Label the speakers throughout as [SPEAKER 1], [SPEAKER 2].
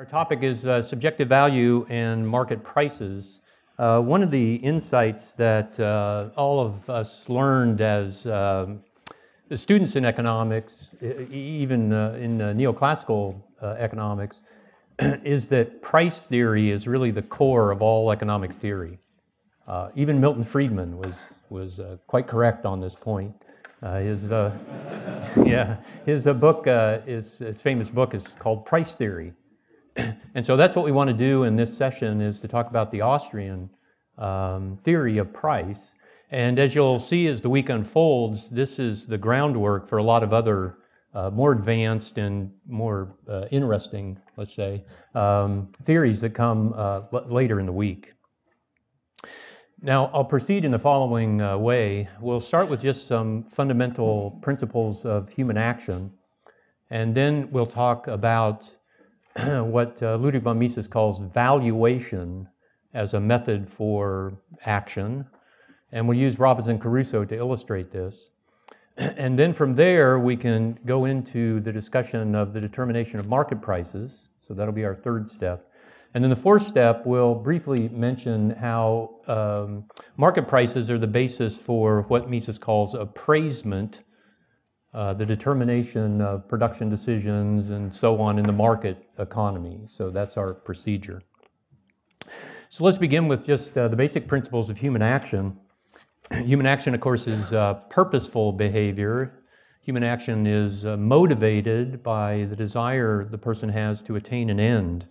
[SPEAKER 1] Our topic is subjective value and market prices. One of the insights that all of us learned as students in economics, even in neoclassical economics, is that price theory is really the core of all economic theory. Even Milton Friedman was quite correct on this point. His book, his famous book is called Price Theory. And so that's what we want to do in this session, is to talk about the Austrian theory of price. And as you'll see as the week unfolds, this is the groundwork for a lot of other more advanced and more interesting, let's say, theories that come later in the week. Now, I'll proceed in the following way. We'll start with just some fundamental principles of human action, and then we'll talk about what Ludwig von Mises calls valuation as a method for action. And we'll use Robinson Caruso to illustrate this. And then from there, we can go into the discussion of the determination of market prices. So that'll be our third step. And then the fourth step, we'll briefly mention how market prices are the basis for what Mises calls appraisement, the determination of production decisions and so on in the market economy. So that's our procedure. So let's begin with just the basic principles of human action. Human action, of course, is purposeful behavior. Human action is motivated by the desire the person has to attain an end.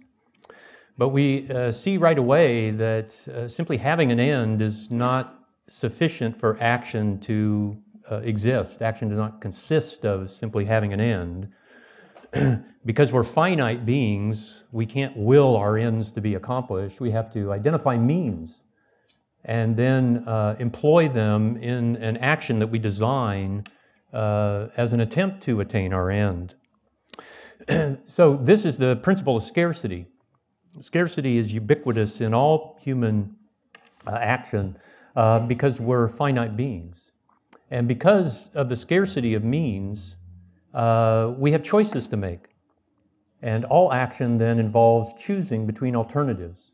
[SPEAKER 1] But we see right away that simply having an end is not sufficient for action to exist. Action does not consist of simply having an end. Because we're finite beings, we can't will our ends to be accomplished. We have to identify means and then employ them in an action that we design as an attempt to attain our end. So this is the principle of scarcity. Scarcity is ubiquitous in all human action because we're finite beings. And because of the scarcity of means, we have choices to make. And all action then involves choosing between alternatives.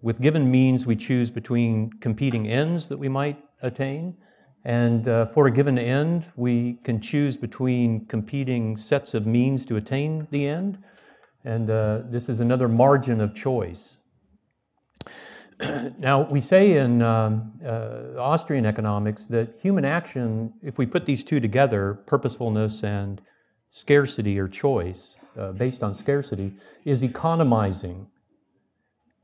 [SPEAKER 1] With given means, we choose between competing ends that we might attain. And for a given end, we can choose between competing sets of means to attain the end. And this is another margin of choice. Now, we say in Austrian economics that human action, if we put these two together, purposefulness and scarcity or choice, based on scarcity, is economizing.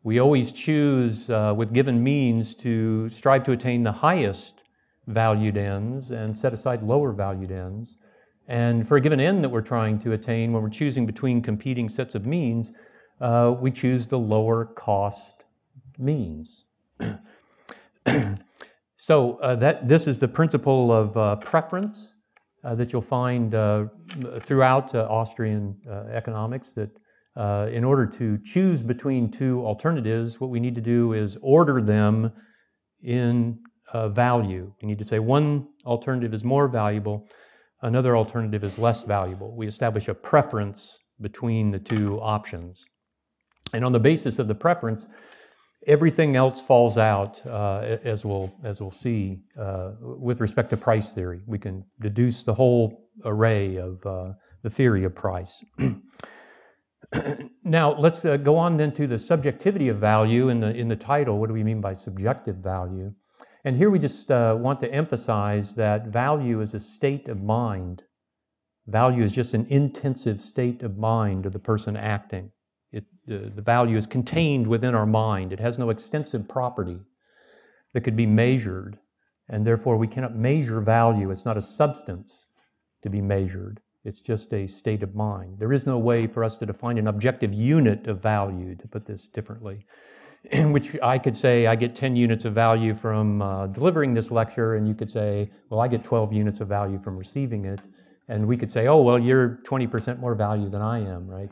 [SPEAKER 1] We always choose with given means to strive to attain the highest valued ends and set aside lower valued ends. And for a given end that we're trying to attain, when we're choosing between competing sets of means, we choose the lower cost means. So this is the principle of preference that you'll find throughout Austrian economics, that in order to choose between two alternatives, what we need to do is order them in value. We need to say one alternative is more valuable, another alternative is less valuable. We establish a preference between the two options. And on the basis of the preference, everything else falls out, as we'll see, with respect to price theory. We can deduce the whole array of the theory of price. Now, let's go on then to the subjectivity of value in the title. What do we mean by subjective value? And here we just want to emphasize that value is a state of mind. Value is just an intensive state of mind of the person acting. The value is contained within our mind. It has no extensive property that could be measured, and therefore we cannot measure value. It's not a substance to be measured. It's just a state of mind. There is no way for us to define an objective unit of value, to put this differently, in which I could say I get 10 units of value from delivering this lecture, and you could say, well, I get 12 units of value from receiving it. And we could say, oh, well, you're 20% more value than I am, right?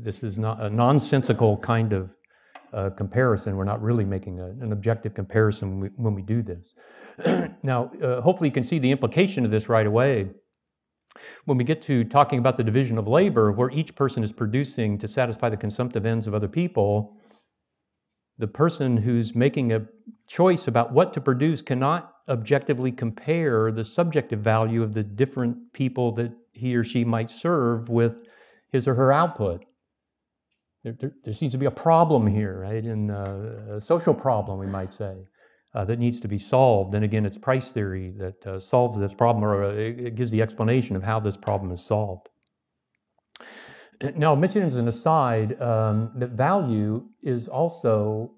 [SPEAKER 1] This is not a nonsensical kind of comparison. We're not really making an objective comparison when we do this. Now, hopefully you can see the implication of this right away. When we get to talking about the division of labor, where each person is producing to satisfy the consumptive ends of other people, the person who's making a choice about what to produce cannot objectively compare the subjective value of the different people that he or she might serve with his or her output. There seems to be a problem here, right? And a social problem, we might say, that needs to be solved. And again, it's price theory that solves this problem, or it gives the explanation of how this problem is solved. Now, I'll mention as an aside that value is also,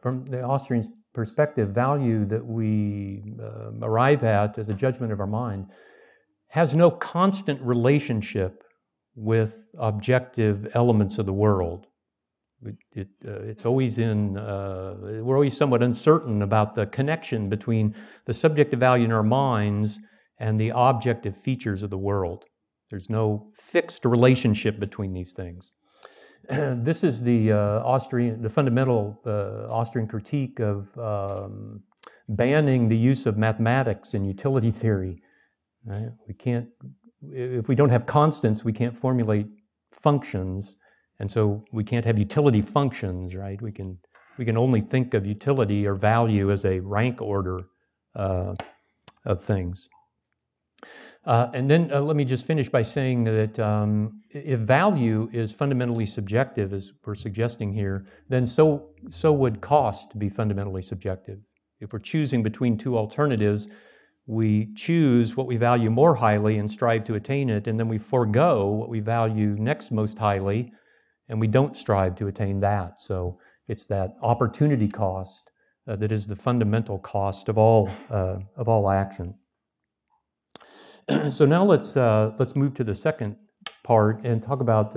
[SPEAKER 1] from the Austrian perspective, value that we arrive at as a judgment of our mind has no constant relationship with objective elements of the world. It's always we're always somewhat uncertain about the connection between the subjective value in our minds and the objective features of the world. There's no fixed relationship between these things. This is the fundamental Austrian critique of banning the use of mathematics in utility theory. Right? If we don't have constants, we can't formulate functions, and so we can't have utility functions, right? We can only think of utility or value as a rank order of things. And then let me just finish by saying that if value is fundamentally subjective, as we're suggesting here, then so would cost be fundamentally subjective. If we're choosing between two alternatives, we choose what we value more highly and strive to attain it, and then we forego what we value next most highly, and we don't strive to attain that. So it's that opportunity cost that is the fundamental cost of all action. So now let's move to the second part and talk about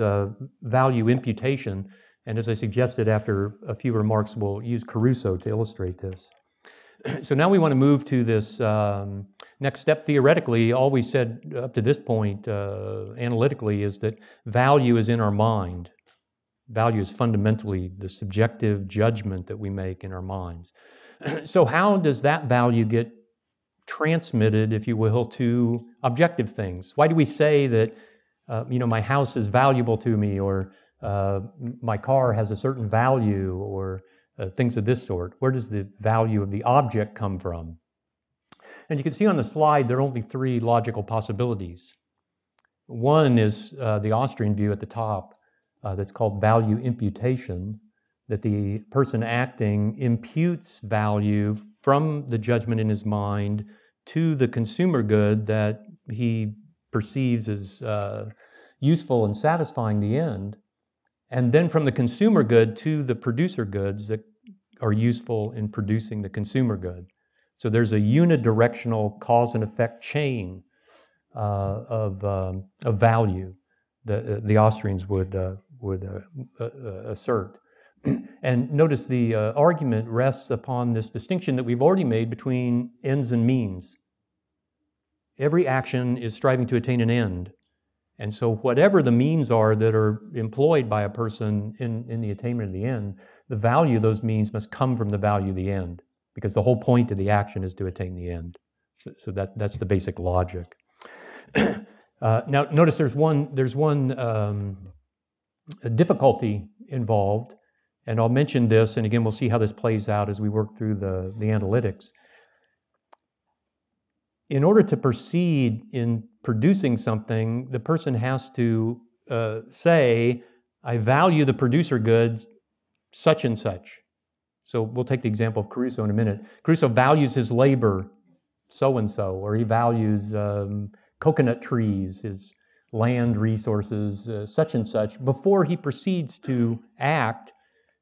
[SPEAKER 1] value imputation. And as I suggested, after a few remarks, we'll use Caruso to illustrate this. So now we want to move to this next step. Theoretically, all we said up to this point analytically is that value is in our mind. Value is fundamentally the subjective judgment that we make in our minds. So how does that value get transmitted, if you will, to objective things? Why do we say that, my house is valuable to me, or my car has a certain value, or things of this sort? Where does the value of the object come from? And you can see on the slide there are only three logical possibilities. One is the Austrian view at the top that's called value imputation, that the person acting imputes value from the judgment in his mind to the consumer good that he perceives as useful in satisfying the end, and then from the consumer good to the producer goods that are useful in producing the consumer good. So there's a unidirectional cause and effect chain of value that the Austrians would assert. And notice the argument rests upon this distinction that we've already made between ends and means. Every action is striving to attain an end. And so whatever the means are that are employed by a person in the attainment of the end, the value of those means must come from the value of the end, because the whole point of the action is to attain the end. So that's the basic logic. Now, notice there's one difficulty involved, and I'll mention this, and again, we'll see how this plays out as we work through the analytics. In order to proceed in producing something, the person has to say, I value the producer goods such and such. So we'll take the example of Caruso in a minute. Caruso values his labor so-and-so, or he values coconut trees, his land resources, such and such, before he proceeds to act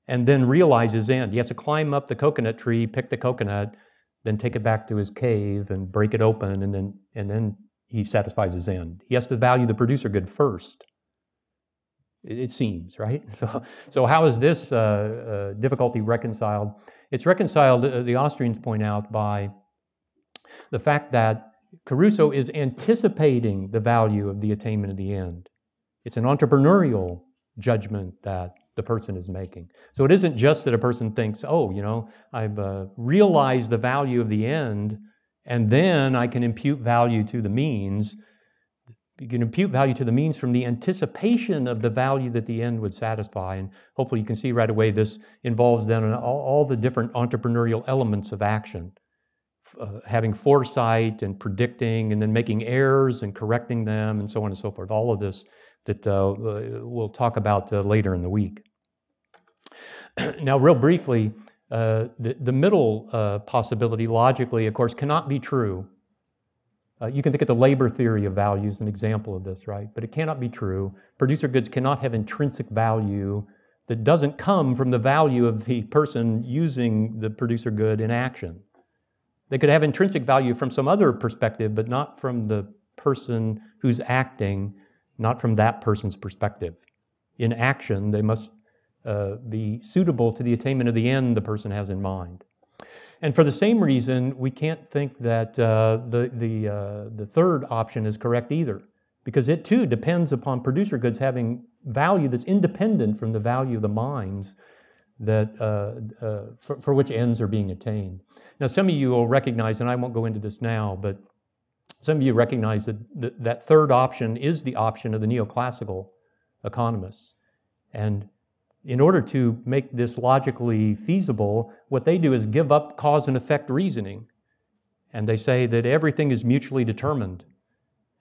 [SPEAKER 1] and then realize his end. He has to climb up the coconut tree, pick the coconut, then take it back to his cave and break it open, and then he satisfies his end. He has to value the producer good first, it seems, right? So how is this difficulty reconciled? It's reconciled, the Austrians point out, by the fact that Caruso is anticipating the value of the attainment of the end. It's an entrepreneurial judgment that the person is making. So it isn't just that a person thinks, oh, I've realized the value of the end, and then I can impute value to the means. You can impute value to the means from the anticipation of the value that the end would satisfy. And hopefully you can see right away this involves then all the different entrepreneurial elements of action. Having foresight and predicting and then making errors and correcting them and so on and so forth. All of this that we'll talk about later in the week. Now, real briefly, the middle possibility logically, of course, cannot be true. You can think of the labor theory of value as an example of this, right? But it cannot be true. Producer goods cannot have intrinsic value that doesn't come from the value of the person using the producer good in action. They could have intrinsic value from some other perspective, but not from the person who's acting, not from that person's perspective. In action, they must be suitable to the attainment of the end the person has in mind. And for the same reason, we can't think that the third option is correct either, because it too depends upon producer goods having value that's independent from the value of the minds that for which ends are being attained. Now, some of you will recognize, and I won't go into this now, but some of you recognize that that third option is the option of the neoclassical economists. And in order to make this logically feasible, what they do is give up cause and effect reasoning. And they say that everything is mutually determined.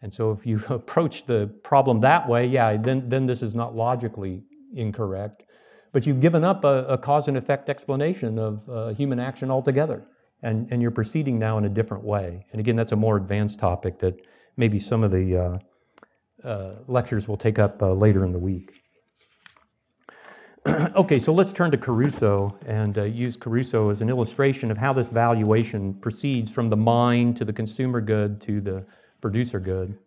[SPEAKER 1] And so if you approach the problem that way, yeah, then this is not logically incorrect. But you've given up a cause and effect explanation of human action altogether. And you're proceeding now in a different way. And again, that's a more advanced topic that maybe some of the lectures will take up later in the week. Okay, so let's turn to Caruso and use Caruso as an illustration of how this valuation proceeds from the mind to the consumer good to the producer good.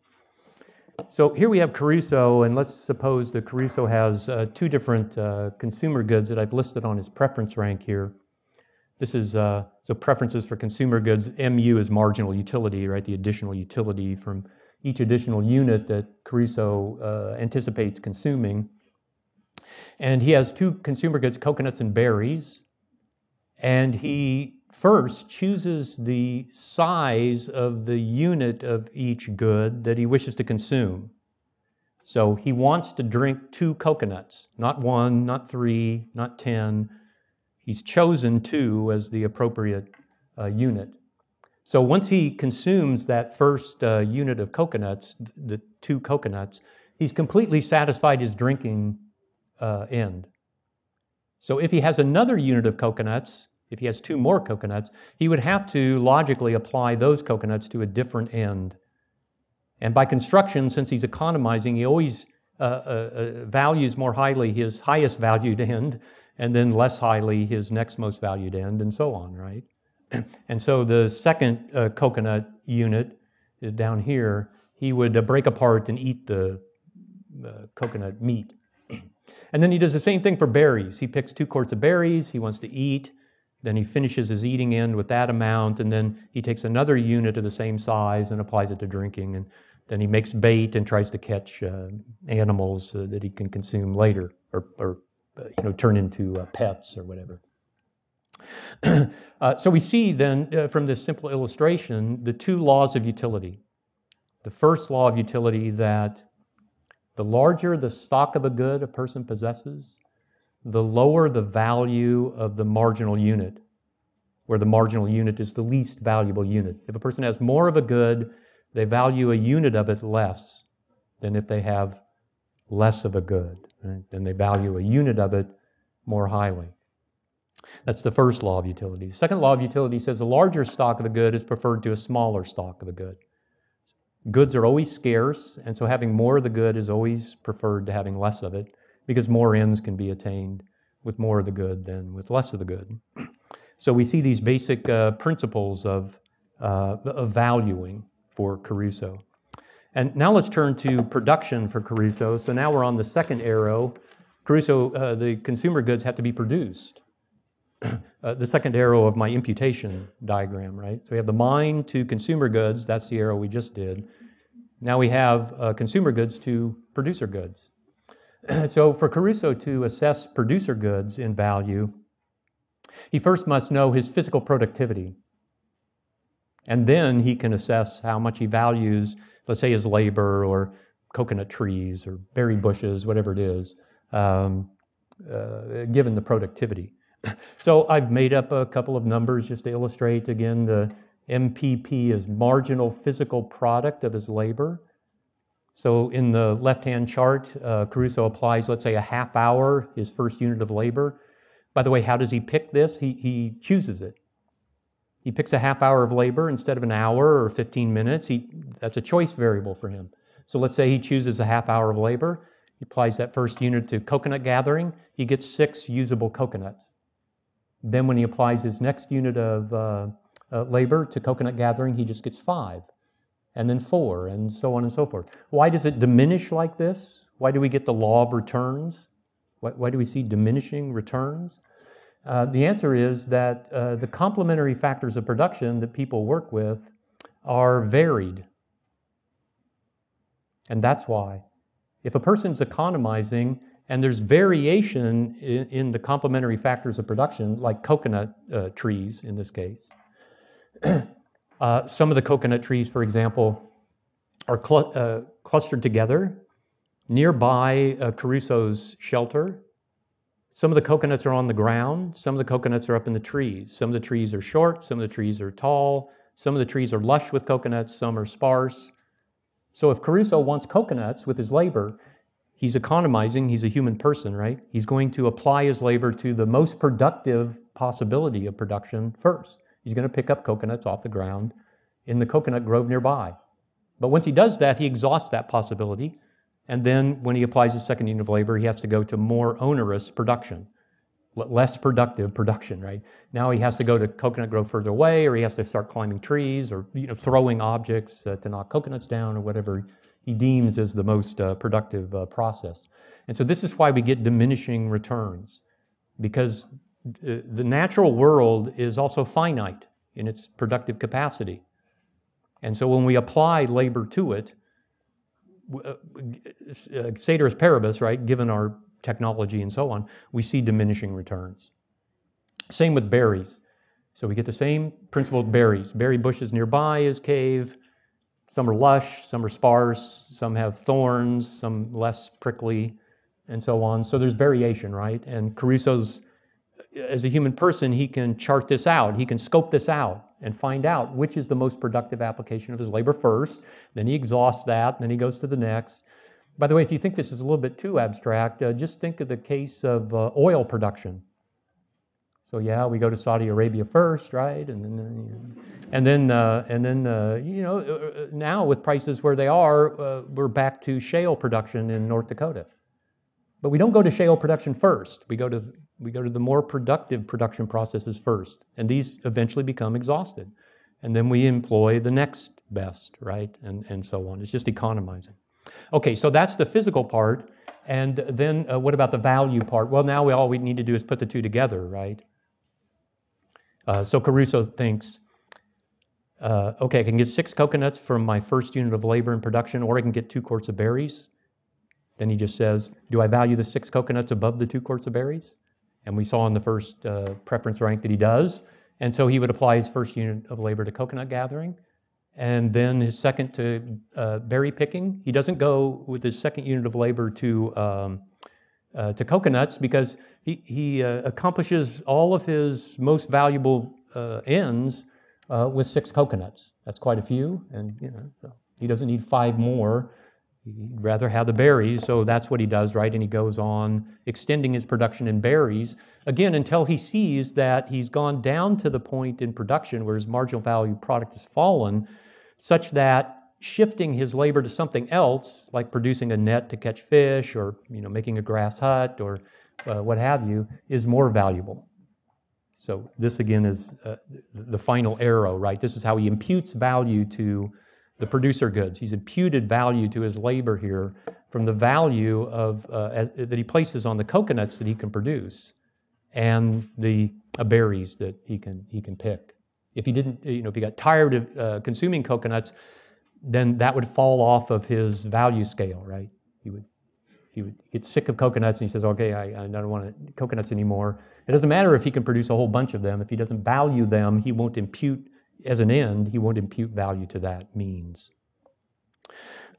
[SPEAKER 1] So here we have Caruso, and let's suppose that Caruso has two different consumer goods that I've listed on his preference rank here. This is so preferences for consumer goods. MU is marginal utility, right? The additional utility from each additional unit that Caruso anticipates consuming. And he has two consumer goods, coconuts and berries. And he first chooses the size of the unit of each good that he wishes to consume. So he wants to drink 2 coconuts, not 1, not 3, not 10. He's chosen 2 as the appropriate unit. So once he consumes that first unit of coconuts, the 2 coconuts, he's completely satisfied his drinking end. So if he has another unit of coconuts, if he has 2 more coconuts, he would have to logically apply those coconuts to a different end. And by construction, since he's economizing, he always values more highly his highest valued end, and then less highly his next most valued end, and so on, right? And so the second coconut unit down here, he would break apart and eat the coconut meat. And then he does the same thing for berries. He picks 2 quarts of berries he wants to eat, then he finishes his eating end with that amount, and then he takes another unit of the same size and applies it to drinking, and then he makes bait and tries to catch animals that he can consume later, or turn into pets or whatever. So we see then from this simple illustration the 2 laws of utility. The first law of utility, that the larger the stock of a good a person possesses, the lower the value of the marginal unit, where the marginal unit is the least valuable unit. If a person has more of a good, they value a unit of it less than if they have less of a good. Right? Then they value a unit of it more highly. That's the first law of utility. The second law of utility says a larger stock of a good is preferred to a smaller stock of a good. Goods are always scarce, and so having more of the good is always preferred to having less of it, because more ends can be attained with more of the good than with less of the good. So we see these basic principles of valuing for Caruso. And now let's turn to production for Caruso. So now we're on the second arrow. Caruso, the consumer goods have to be produced. The second arrow of my imputation diagram, right? So we have the mind to consumer goods, that's the arrow we just did. Now we have consumer goods to producer goods. So for Caruso to assess producer goods in value, he first must know his physical productivity. And then he can assess how much he values let's say his labor or coconut trees or berry bushes, whatever it is, given the productivity. So I've made up a couple of numbers just to illustrate. Again, the MPP is marginal physical product of his labor. So in the left-hand chart, Caruso applies, let's say, a half hour, his first unit of labor. By the way, how does he pick this? He chooses it. He picks a half hour of labor instead of an hour or 15 minutes. That's a choice variable for him. So let's say he chooses a half hour of labor. He applies that first unit to coconut gathering. He gets 6 usable coconuts. Then when he applies his next unit of labor to coconut gathering, he just gets 5, and then 4, and so on and so forth. Why does it diminish like this? Why do we get the law of returns? Why do we see diminishing returns? The answer is that the complementary factors of production that people work with are varied. And that's why. If a person's economizing and there's variation in the complementary factors of production, like coconut trees in this case, some of the coconut trees, for example, are clustered together nearby Caruso's shelter. Some of the coconuts are on the ground. Some of the coconuts are up in the trees. Some of the trees are short. Some of the trees are tall. Some of the trees are lush with coconuts. Some are sparse. So if Caruso wants coconuts with his labor, he's economizing. He's a human person, right? He's going to apply his labor to the most productive possibility of production first. He's going to pick up coconuts off the ground in the coconut grove nearby. But once he does that, he exhausts that possibility. And then when he applies his second unit of labor, he has to go to more onerous production, less productive production, right? Now he has to go to coconut grove further away, or he has to start climbing trees, or throwing objects to knock coconuts down, or whatever he deems as the most productive process. And so this is why we get diminishing returns, because the natural world is also finite in its productive capacity. And so when we apply labor to it, ceteris paribus, right, given our technology and so on, we see diminishing returns. Same with berries. So we get the same principle with berries. Berry bushes nearby his cave. Some are lush, some are sparse, some have thorns, some less prickly, and so on. So there's variation, right? And Caruso's, as a human person, he can chart this out. He can scope this out and find out which is the most productive application of his labor first. Then he exhausts that, and then he goes to the next. By the way, if you think this is a little bit too abstract, just think of the case of oil production. So yeah, we go to Saudi Arabia first, right? And then now with prices where they are, we're back to shale production in North Dakota. But we don't go to shale production first. We go to the more productive production processes first, and these eventually become exhausted. And then we employ the next best, right? And so on. It's just economizing. Okay, so that's the physical part. And then what about the value part? Well, now all we need to do is put the two together, right? So Caruso thinks, okay, I can get 6 coconuts from my first unit of labor in production, or I can get 2 quarts of berries. Then he just says, do I value the 6 coconuts above the 2 quarts of berries? And we saw in the first preference rank that he does. And so he would apply his first unit of labor to coconut gathering, and then his second to berry picking. He doesn't go with his second unit of labor to coconuts, because he accomplishes all of his most valuable ends with 6 coconuts. That's quite a few, and so he doesn't need 5 more. He'd rather have the berries, so that's what he does, right? And he goes on extending his production in berries, again, until he sees that he's gone down to the point in production where his marginal value product has fallen, such that shifting his labor to something else, like producing a net to catch fish, or making a grass hut, or what have you, is more valuable. So this, again, is the final arrow, right? This is how he imputes value to the producer goods. He's imputed value to his labor here from the value of that he places on the coconuts that he can produce and the berries that he can pick. If he didn't, if he got tired of consuming coconuts, then that would fall off of his value scale, right? He would get sick of coconuts, and he says, okay, I don't want coconuts anymore. It doesn't matter if he can produce a whole bunch of them. If he doesn't value them, he won't impute, as an end, he won't impute value to that means.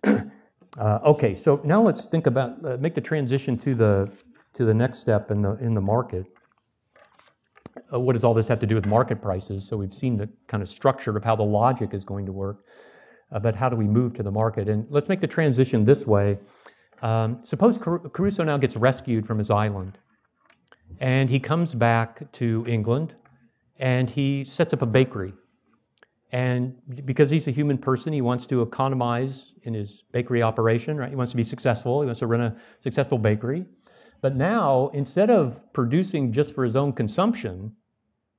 [SPEAKER 1] Okay, so now let's think about, make the transition to the next step in the market. What does all this have to do with market prices? So we've seen the kind of structure of how the logic is going to work, but how do we move to the market? And let's make the transition this way. Suppose Caruso now gets rescued from his island, and he comes back to England, and he sets up a bakery. And because he's a human person, he wants to economize in his bakery operation, right? He wants to be successful. He wants to run a successful bakery. But now, instead of producing just for his own consumption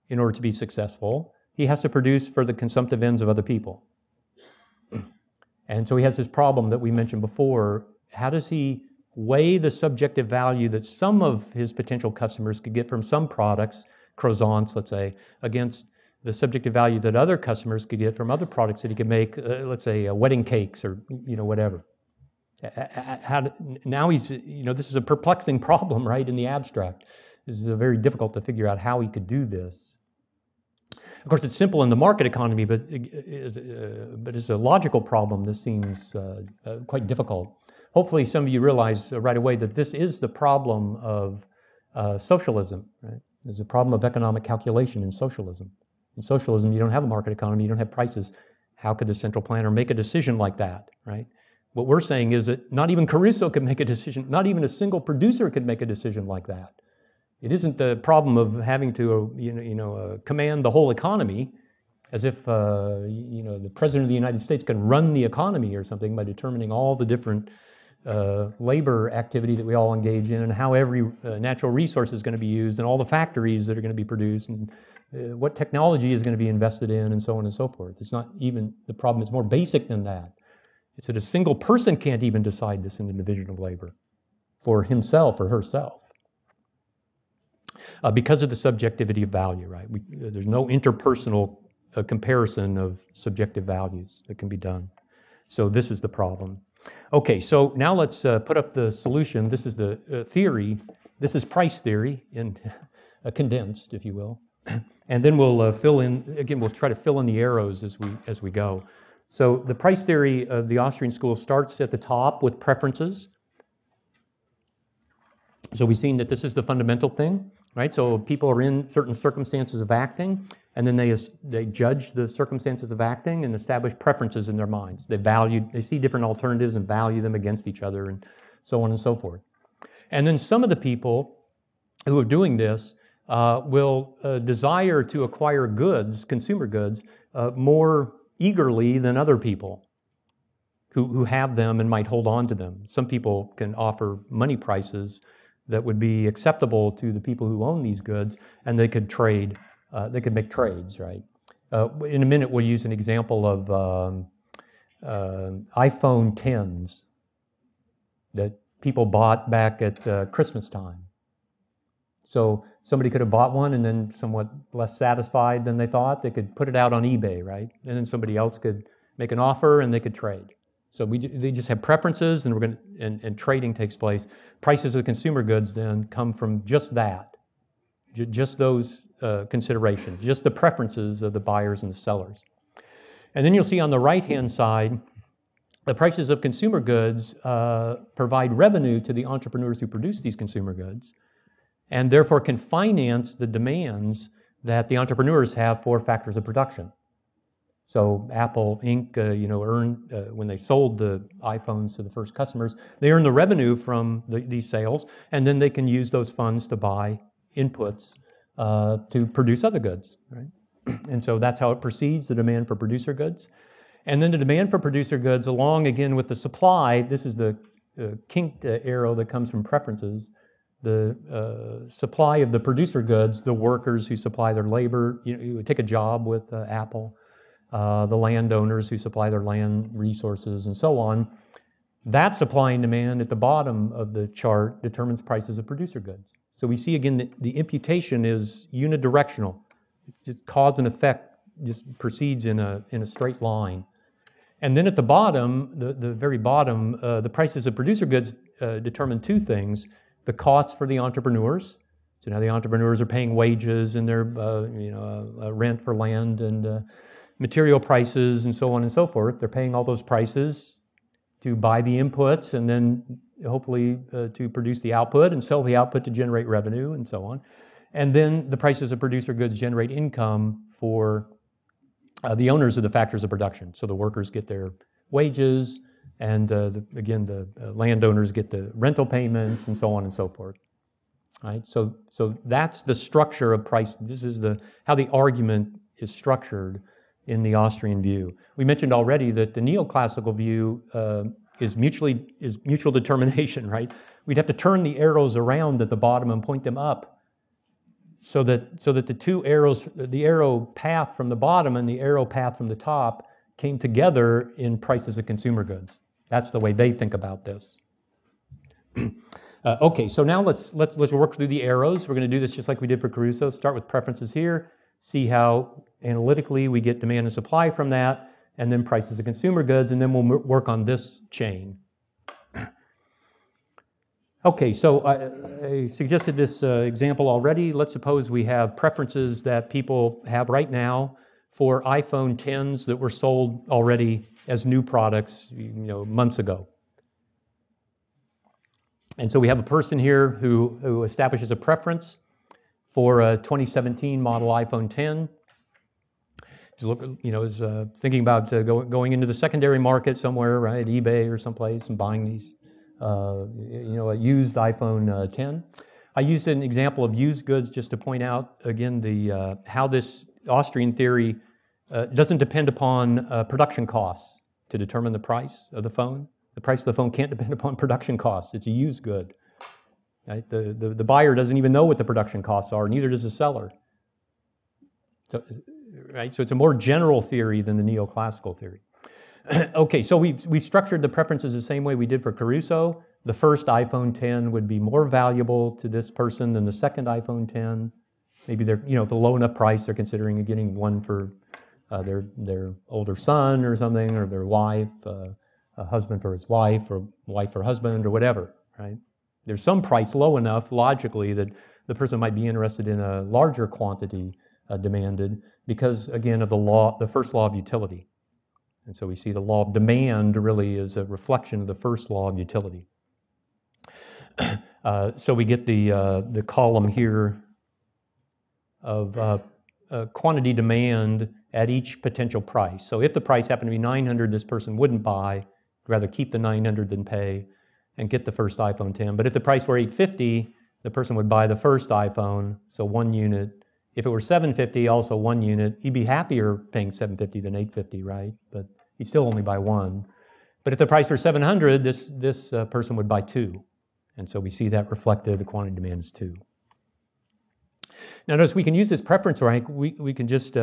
[SPEAKER 1] in order to be successful, he has to produce for the consumptive ends of other people. And so he has this problem that we mentioned before. How does he weigh the subjective value that some of his potential customers could get from some products, croissants, let's say, against the subjective value that other customers could get from other products that he could make, let's say, wedding cakes or whatever. Now he's, this is a perplexing problem, right, in the abstract. This is very difficult to figure out how he could do this. Of course, it's simple in the market economy, but it's a logical problem. This seems quite difficult. Hopefully, some of you realize right away that this is the problem of socialism, right? There's a problem of economic calculation in socialism. In socialism, you don't have a market economy, you don't have prices. How could the central planner make a decision like that, right? What we're saying is that not even Caruso could make a decision, not even a single producer could make a decision like that. It isn't the problem of having to, command the whole economy, as if, the President of the United States can run the economy or something by determining all the different labor activity that we all engage in and how every natural resource is going to be used and all the factories that are going to be produced and what technology is going to be invested in and so on and so forth. It's not even, the problem is more basic than that. It's that a single person can't even decide this in the division of labor for himself or herself because of the subjectivity of value, right? There's no interpersonal comparison of subjective values that can be done. So this is the problem. Okay, so now let's put up the solution. This is the theory. This is price theory, in condensed, if you will. And then we'll fill in, again, we'll try to fill in the arrows as we go. So the price theory of the Austrian School starts at the top with preferences. So we've seen that this is the fundamental thing, right? So people are in certain circumstances of acting, and then they judge the circumstances of acting and establish preferences in their minds. They see different alternatives and value them against each other and so on and so forth. And then some of the people who are doing this will desire to acquire goods, consumer goods, more eagerly than other people who have them and might hold on to them. Some people can offer money prices that would be acceptable to the people who own these goods, and they could trade, they could make trades, right? In a minute, we'll use an example of iPhone 10s that people bought back at Christmas time. So somebody could have bought one and then somewhat less satisfied than they thought, they could put it out on eBay, right? And then somebody else could make an offer and they could trade. So they just have preferences and and trading takes place. Prices of consumer goods then come from just that, just those considerations, just the preferences of the buyers and the sellers. And then you'll see on the right-hand side, the prices of consumer goods provide revenue to the entrepreneurs who produce these consumer goods, and therefore can finance the demands that the entrepreneurs have for factors of production. So Apple Inc., earned, when they sold the iPhones to the first customers, they earn the revenue from these sales, and then they can use those funds to buy inputs to produce other goods, right? And so that's how it proceeds, the demand for producer goods. And then the demand for producer goods, along again with the supply, this is the kinked arrow that comes from preferences, the supply of the producer goods, the workers who supply their labor, you would take a job with Apple, the landowners who supply their land resources and so on. That supply and demand at the bottom of the chart determines prices of producer goods. So we see again that the imputation is unidirectional. It's just cause and effect, just proceeds in a straight line. And then at the bottom, the very bottom, the prices of producer goods determine two things: the costs for the entrepreneurs. So now the entrepreneurs are paying wages and their rent for land and material prices and so on and so forth. They're paying all those prices. to buy the inputs and then hopefully to produce the output and sell the output to generate revenue and so on. And then the prices of producer goods generate income for the owners of the factors of production. So the workers get their wages, and again, the landowners get the rental payments and so on and so forth. Right? So that's the structure of price. This is how the argument is structured in the Austrian view. We mentioned already that the neoclassical view is mutual determination, right? We'd have to turn the arrows around at the bottom and point them up so that the two arrows, the arrow path from the bottom and the arrow path from the top, came together in prices of consumer goods. That's the way they think about this. Okay, so now let's work through the arrows. We're going to do this just like we did for Caruso. Start with preferences here, see how analytically we get demand and supply from that, and then prices of consumer goods, and then we'll work on this chain. Okay, so I suggested this example already. Let's suppose we have preferences that people have right now for iPhone 10s that were sold already as new products, months ago. And so we have a person here who establishes a preference for a 2017 model iPhone 10. Is thinking about going into the secondary market somewhere, right, eBay or someplace, and buying these, a used iPhone 10. I used an example of used goods just to point out again how this Austrian theory doesn't depend upon production costs to determine the price of the phone. The price of the phone can't depend upon production costs. It's a used good. Right? The buyer doesn't even know what the production costs are, neither does the seller. So it's a more general theory than the neoclassical theory. Okay, so we've structured the preferences the same way we did for Caruso. The first iPhone 10 would be more valuable to this person than the second iPhone 10. Maybe they're, for low enough price, they're considering getting one for their older son or something, or their wife, a husband for his wife, or wife for husband, or whatever, right? There's some price low enough, logically, that the person might be interested in a larger quantity demanded because, again, of the first law of utility. And so we see the law of demand really is a reflection of the first law of utility. So we get the column here of quantity demand at each potential price. So if the price happened to be 900, this person wouldn't buy, rather keep the 900 than pay and get the first iPhone 10. But if the price were 850, the person would buy the first iPhone, so 1 unit. If it were 750, also 1 unit. He'd be happier paying 750 than 850, right? But he'd still only buy 1. But if the price were 700, this person would buy 2. And so we see that reflected, the quantity demand is 2. Now notice we can use this preference rank. We can just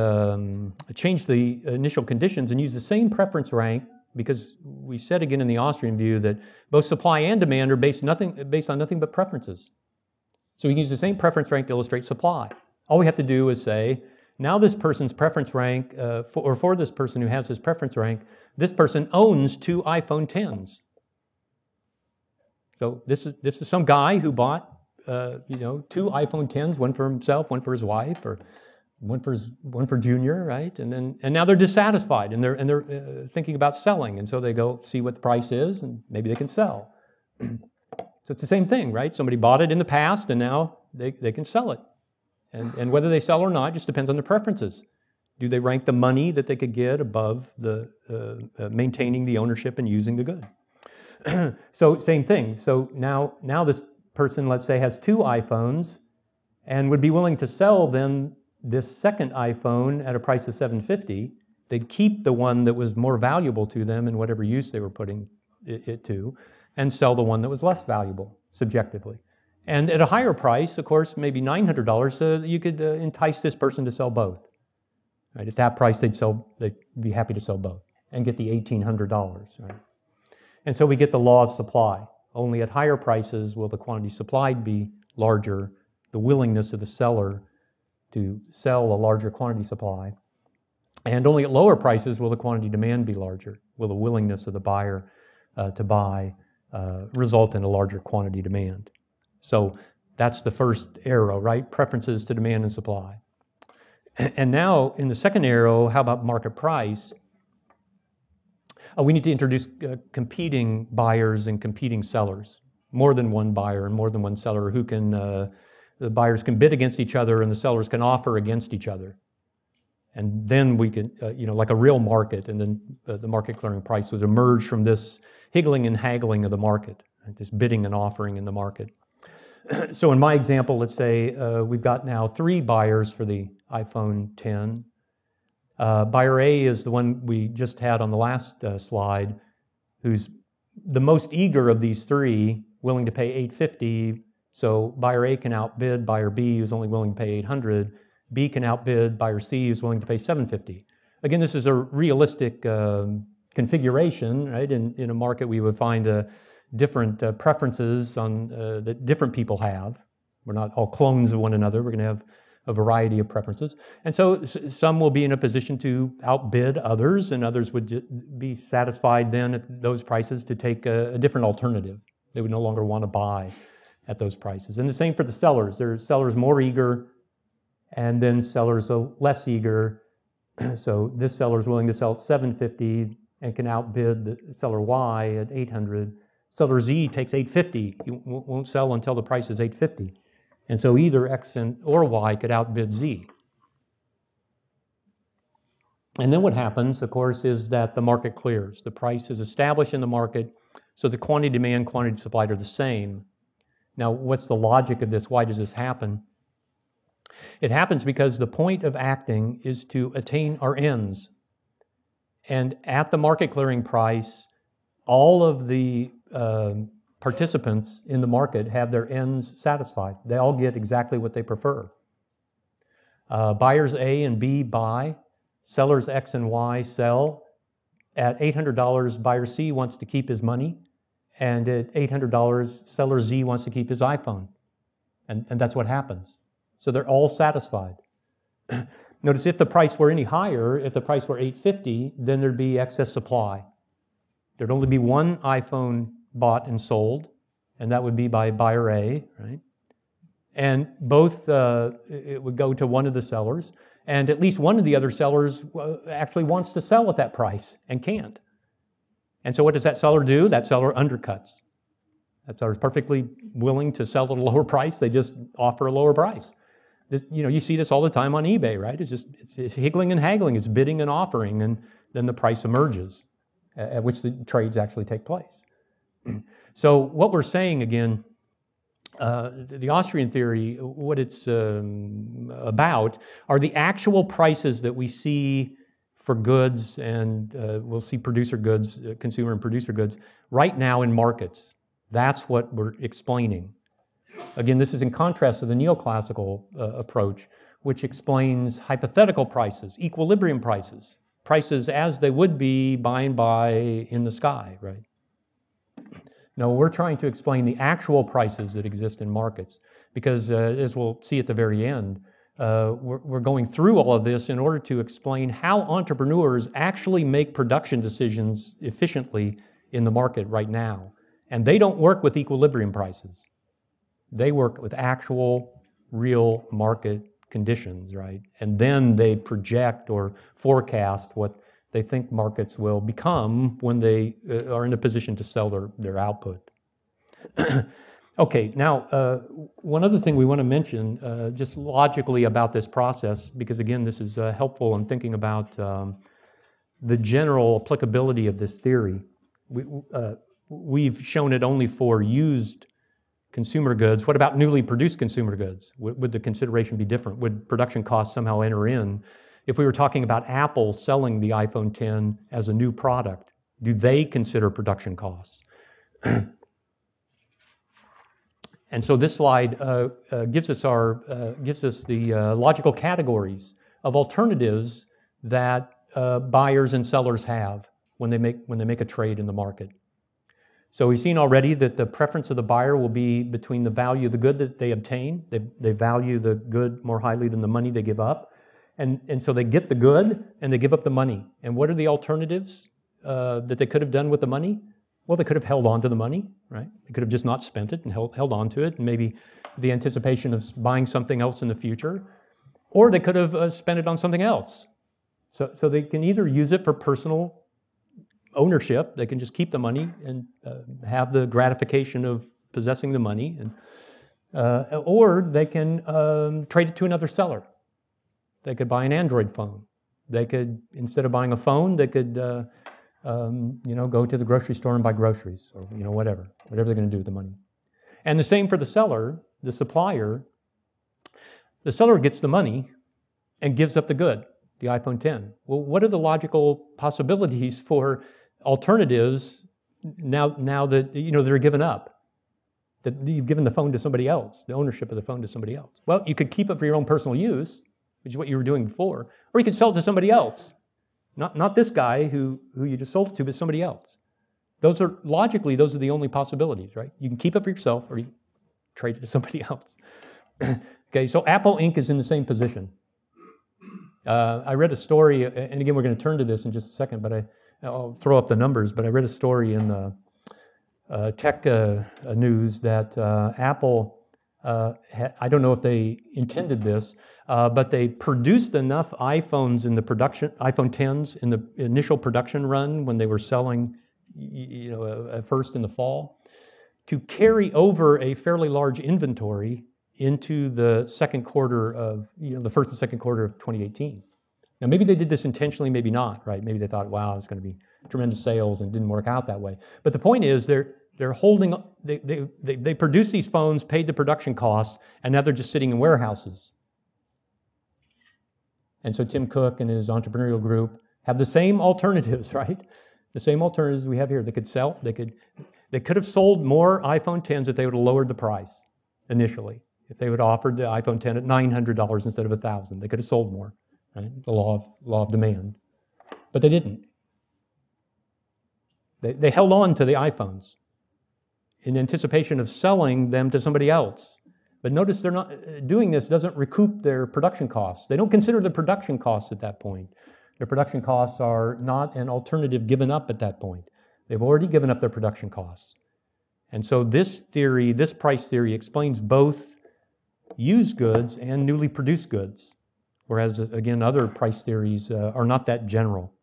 [SPEAKER 1] change the initial conditions and use the same preference rank, because we said again in the Austrian view that both supply and demand are based on nothing but preferences. So we can use the same preference rank to illustrate supply. All we have to do is say, now this person's preference rank, for this person who has this preference rank, this person owns 2 iPhone 10s. So this is some guy who bought 2 iPhone 10s, one for himself, one for his wife, or one for Junior, right? And now they're dissatisfied, and they're thinking about selling, and so they go see what the price is, and maybe they can sell. So it's the same thing, right? Somebody bought it in the past, and now they can sell it. And whether they sell or not just depends on their preferences. Do they rank the money that they could get above the maintaining the ownership and using the good? So same thing. So now this person, let's say, has 2 iPhones and would be willing to sell then this second iPhone at a price of $750. They'd keep the one that was more valuable to them in whatever use they were putting it to, and sell the one that was less valuable subjectively. And at a higher price, of course, maybe $900, you could entice this person to sell both. Right? At that price, they'd be happy to sell both and get the $1,800. Right? And so we get the law of supply. Only at higher prices will the quantity supplied be larger, the willingness of the seller to sell a larger quantity supply. And only at lower prices will the quantity demand be larger, will the willingness of the buyer to buy result in a larger quantity demand. So that's the first arrow, right? Preferences to demand and supply. And now in the second arrow, how about market price? We need to introduce competing buyers and competing sellers. More than one buyer and more than one seller who can, the buyers can bid against each other and the sellers can offer against each other. And then we can, like a real market, and then the market clearing price would emerge from this higgling and haggling of the market, right? This bidding and offering in the market. So in my example, let's say we've got now 3 buyers for the iPhone 10. Buyer A is the one we just had on the last slide, who's the most eager of these 3, willing to pay $850. So buyer A can outbid buyer B, who's only willing to pay $800. B can outbid buyer C, who's willing to pay $750. Again, this is a realistic configuration, right? In a market, we would find different preferences on that different people have. We're not all clones of one another. We're going to have a variety of preferences. And so some will be in a position to outbid others, and others would be satisfied then at those prices to take a different alternative. They would no longer want to buy at those prices. And the same for the sellers. There's sellers more eager, and then sellers are less eager. So this seller is willing to sell at $750 and can outbid the seller Y at $800. Seller Z takes $850. He won't sell until the price is $850. And so either X or Y could outbid Z. And then what happens, of course, is that the market clears. The price is established in the market, so the quantity demand, quantity supplied are the same. Now, what's the logic of this? Why does this happen? It happens because the point of acting is to attain our ends. And at the market clearing price, all of the participants in the market have their ends satisfied. They all get exactly what they prefer. Buyers A and B buy, sellers X and Y sell. At $800, buyer C wants to keep his money, and at $800, seller Z wants to keep his iPhone. And that's what happens. So they're all satisfied. Notice if the price were any higher, if the price were $850, then there'd be excess supply. There'd only be one iPhone bought and sold, and that would be by buyer A, right? And both, it would go to one of the sellers, and at least one of the other sellers actually wants to sell at that price and can't. And so what does that seller do? That seller undercuts. That seller is perfectly willing to sell at a lower price. They just offer a lower price. This, you see this all the time on eBay, right? It's higgling and haggling. It's bidding and offering, and then the price emerges at which the trades actually take place. So what we're saying again, the Austrian theory, what it's about are the actual prices that we see for goods, and we'll see producer goods, consumer and producer goods, right now in markets. That's what we're explaining. Again, this is in contrast to the neoclassical approach, which explains hypothetical prices, equilibrium prices, prices as they would be by and by in the sky, right? No, we're trying to explain the actual prices that exist in markets because, as we'll see at the very end, we're going through all of this in order to explain how entrepreneurs actually make production decisions efficiently in the market right now. And they don't work with equilibrium prices. They work with actual, real market conditions, right? And then they project or forecast what they think markets will become when they are in a position to sell their output. Okay, now, one other thing we want to mention, just logically about this process, because again, this is helpful in thinking about the general applicability of this theory. We've shown it only for used consumer goods. What about newly produced consumer goods? Would the consideration be different? Would production costs somehow enter in? If we were talking about Apple selling the iPhone 10 as a new product, do they consider production costs? And so this slide gives us the logical categories of alternatives that buyers and sellers have when they make a trade in the market. So we've seen already that the preference of the buyer will be between the value of the good that they obtain. They value the good more highly than the money they give up. And so they get the good and they give up the money. And what are the alternatives that they could have done with the money? Well, they could have held on to the money, right? They could have just not spent it and held on to it, and maybe the anticipation of buying something else in the future. Or they could have spent it on something else. So they can either use it for personal ownership. They can just keep the money and have the gratification of possessing the money, and or they can trade it to another seller. They could buy an Android phone. They could, instead of buying a phone, they could go to the grocery store and buy groceries, or whatever they're going to do with the money. And the same for the seller, the supplier. The seller gets the money and gives up the good, the iPhone 10. Well, what are the logical possibilities for alternatives now that they're given up? That you've given the phone to somebody else, the ownership of the phone to somebody else. Well, you could keep it for your own personal use, which is what you were doing before, or you could sell it to somebody else. Not this guy who you just sold it to, but somebody else. Those are the only possibilities, right? You can keep it for yourself, or you trade it to somebody else. Okay, so Apple Inc. is in the same position. I read a story, and again, we're going to turn to this in just a second, but I'll throw up the numbers, but I read a story in the tech news that Apple, I don't know if they intended this, but they produced enough iPhones in the production, iPhone 10s in the initial production run when they were selling, at first in the fall, to carry over a fairly large inventory into the second quarter of, the first and second quarter of 2018. Now, maybe they did this intentionally, maybe not, right? Maybe they thought, wow, it's going to be tremendous sales, and it didn't work out that way. But the point is, they're holding, they produced these phones, paid the production costs, and now they're just sitting in warehouses. And so Tim Cook and his entrepreneurial group have the same alternatives, right? The same alternatives we have here. They could sell, they could have sold more iPhone 10s if they would have lowered the price initially. If they would have offered the iPhone 10 at $900 instead of $1,000, they could have sold more, right? The law of demand. But they didn't. They held on to the iPhones in anticipation of selling them to somebody else. But notice they're not doing this, doesn't recoup their production costs. They don't consider the production costs at that point. Their production costs are not an alternative given up at that point. They've already given up their production costs. And so this theory, this price theory, explains both used goods and newly produced goods, whereas, again, other price theories are not that general.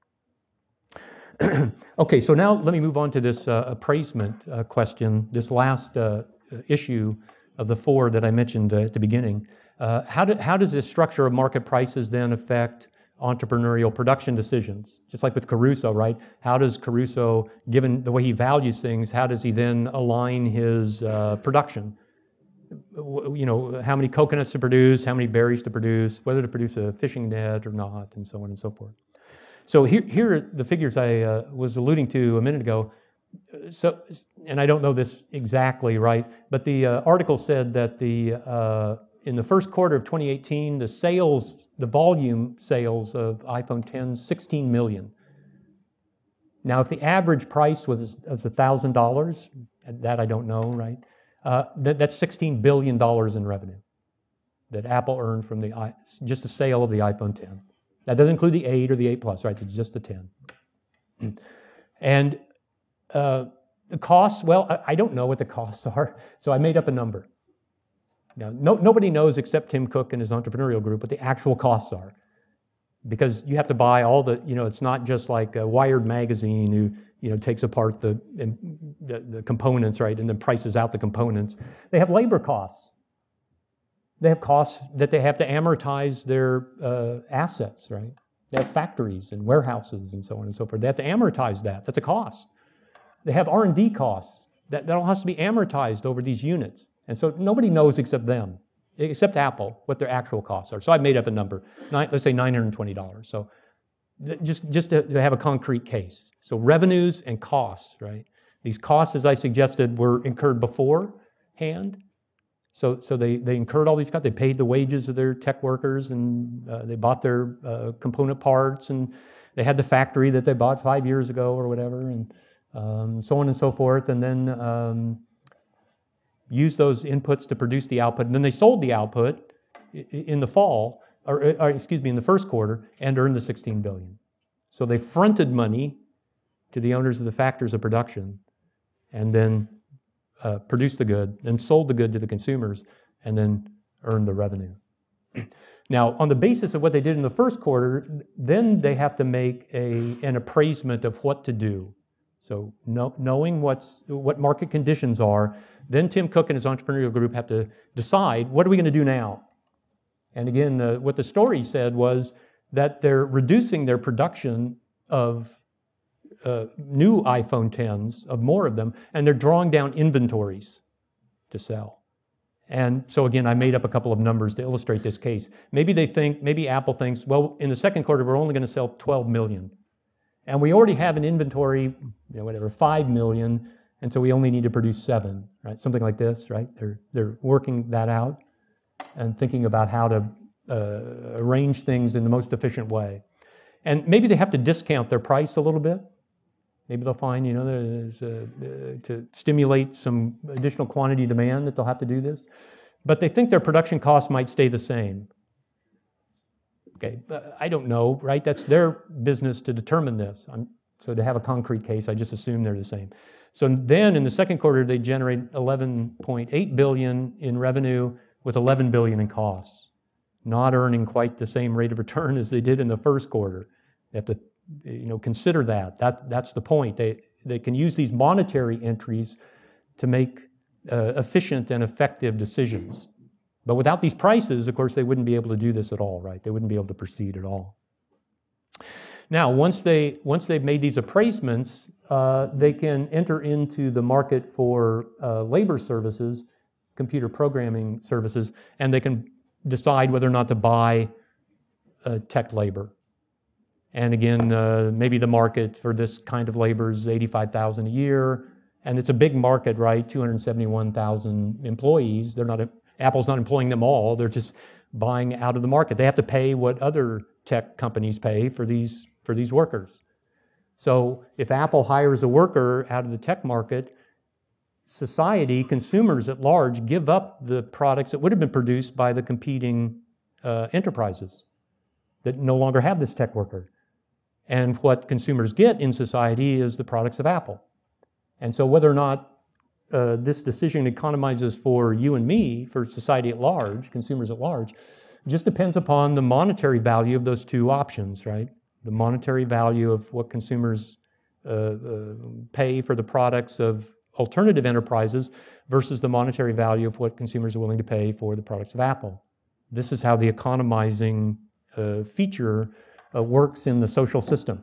[SPEAKER 1] Okay, so now let me move on to this appraisement question, this last issue of the four that I mentioned at the beginning. How does this structure of market prices then affect entrepreneurial production decisions? Just like with Caruso, right? How does Caruso, given the way he values things, how does he then align his production? How many coconuts to produce, how many berries to produce, whether to produce a fishing net or not, and so on and so forth. So here are the figures I was alluding to a minute ago. So, and I don't know this exactly, right? But the article said that in the first quarter of 2018, the volume sales of iPhone 10, 16 million. Now, if the average price was $1,000, that I don't know, right? That's $16 billion in revenue that Apple earned from just the sale of the iPhone 10. That doesn't include the 8 or the 8 Plus, right? It's just the 10. And the costs, well, I don't know what the costs are, so I made up a number. Now, nobody knows except Tim Cook and his entrepreneurial group what the actual costs are, because you have to buy all the, it's not just like a Wired magazine who, takes apart the components, right, and then prices out the components. They have labor costs. They have costs that they have to amortize their assets, right? They have factories and warehouses and so on and so forth. They have to amortize that. That's a cost. They have R&D costs. That all has to be amortized over these units. And so nobody knows except them, except Apple, what their actual costs are. So I made up a number, let's say $920. So just to have a concrete case. So revenues and costs, right? These costs, as I suggested, were incurred beforehand. So they incurred all these costs. They paid the wages of their tech workers, and they bought their component parts, and they had the factory that they bought 5 years ago or whatever, and so on and so forth, and then used those inputs to produce the output. And then they sold the output in the fall, or in the first quarter, and earned the $16 billion. So they fronted money to the owners of the factors of production, and then produced the good, then sold the good to the consumers, and then earned the revenue. Now, on the basis of what they did in the first quarter, then they have to make an appraisement of what to do. So knowing what market conditions are, then Tim Cook and his entrepreneurial group have to decide, what are we going to do now? And again, what the story said was that they're reducing their production of new iPhone 10s, of more of them, and they're drawing down inventories to sell. And so again, I made up a couple of numbers to illustrate this case. Maybe Apple thinks, well, in the second quarter, we're only going to sell 12 million. And we already have an inventory, 5 million, and so we only need to produce 7, right? Something like this, right? They're working that out and thinking about how to arrange things in the most efficient way. And maybe they have to discount their price a little bit. Maybe they'll find, to stimulate some additional quantity demand that they'll have to do this. But they think their production costs might stay the same. Okay, I don't know, right? That's their business to determine this. So to have a concrete case, I just assume they're the same. So then in the second quarter, they generate 11.8 billion in revenue with 11 billion in costs, not earning quite the same rate of return as they did in the first quarter. They have to consider that. That's the point. They can use these monetary entries to make efficient and effective decisions. But without these prices, of course, they wouldn't be able to do this at all, right? They wouldn't be able to proceed at all. Now, once they've made these appraisements, they can enter into the market for labor services, computer programming services, and they can decide whether or not to buy tech labor. And again, maybe the market for this kind of labor is 85,000 a year, and it's a big market, right? 271,000 employees. Apple's not employing them all. They're just buying out of the market. They have to pay what other tech companies pay for these workers. So if Apple hires a worker out of the tech market, society, consumers at large, give up the products that would have been produced by the competing enterprises that no longer have this tech worker. And what consumers get in society is the products of Apple. And so whether or not this decision economizes for you and me, for society at large, consumers at large, just depends upon the monetary value of those two options, right? The monetary value of what consumers pay for the products of alternative enterprises versus the monetary value of what consumers are willing to pay for the products of Apple. This is how the economizing feature works in the social system.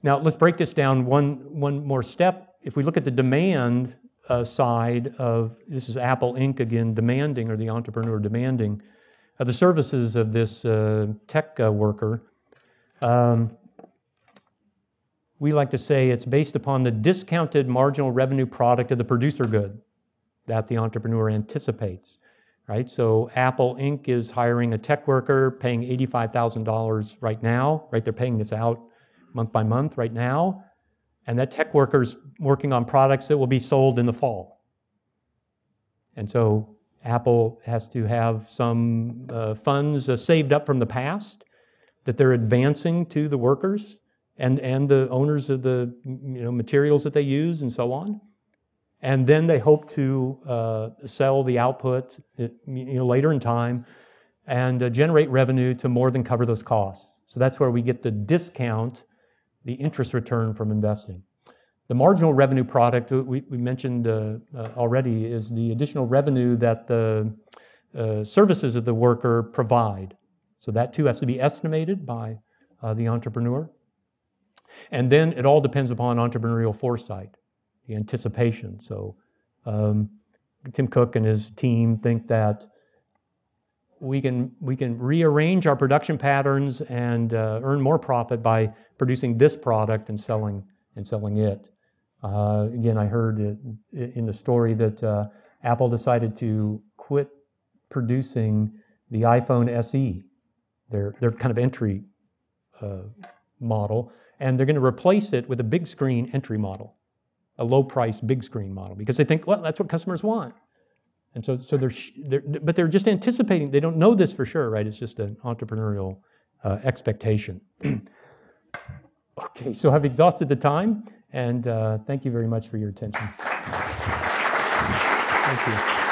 [SPEAKER 1] Now, let's break this down one more step. If we look at the demand side of, this is Apple Inc. again, demanding, or the entrepreneur demanding, the services of this tech worker, we like to say it's based upon the discounted marginal revenue product of the producer good that the entrepreneur anticipates. Right, so Apple Inc. is hiring a tech worker, paying $85,000 right now. Right, they're paying this out month by month right now, and that tech worker's working on products that will be sold in the fall. And so Apple has to have some funds saved up from the past that they're advancing to the workers and the owners of the materials that they use and so on. And then they hope to sell the output later in time and generate revenue to more than cover those costs. So that's where we get the discount, the interest return from investing. The marginal revenue product we mentioned already is the additional revenue that the services of the worker provide. So that too has to be estimated by the entrepreneur. And then it all depends upon entrepreneurial foresight, the anticipation. So Tim Cook and his team think that we can rearrange our production patterns and earn more profit by producing this product and selling it. Again, I heard in the story that Apple decided to quit producing the iPhone SE, their kind of entry model, and they're going to replace it with a big screen entry model, a low-price big screen model, because they think, well, that's what customers want. And so but they're just anticipating. They don't know this for sure, right? It's just an entrepreneurial expectation. Okay, so I've exhausted the time, and thank you very much for your attention. Thank you.